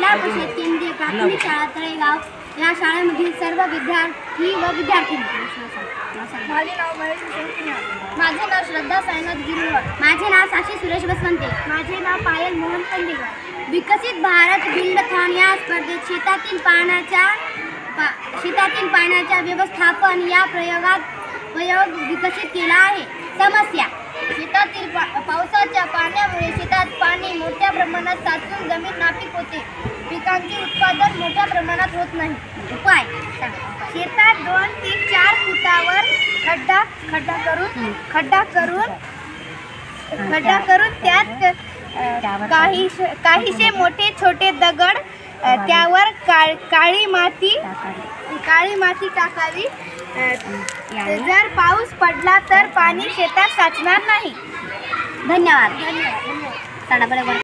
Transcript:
जिल्हा परिषद केंद्रीय प्राथमिक शाळा तळेगाव या शाळेमधील सर्व विद्यार्थी व विद्यार्थिनी. माझे नाव महेश कुमार. माझे नाव श्रद्धा साईनाथ गिरवळ. माझे नाव साक्षी सुरेश बसवंते. माझे नाव पायल मोहन कंदेकर. विकसित भारत बिल्डथॉन या स्पर्धेत शेतातील पाण्याच्या व्यवस्थापन या प्रयोग विकसित केला आहे. समस्या: शेतातील पावसाच्या पाण्यामुळे शेतात पाणी मोठ्या प्रमाणात साचून जमीन नापीक होते. पिकांचे उत्पादन मोठ्या प्रमाणात होत नाही. उपाय: शेतात 2 ते 4 फुटावर खड्डा करून त्यात काहीशे मोठे छोटे दगड त्यावर काळी माती टाकावी. जर पाऊस पडला तर पाणी शेतात साचणार नाही. धन्यवाद.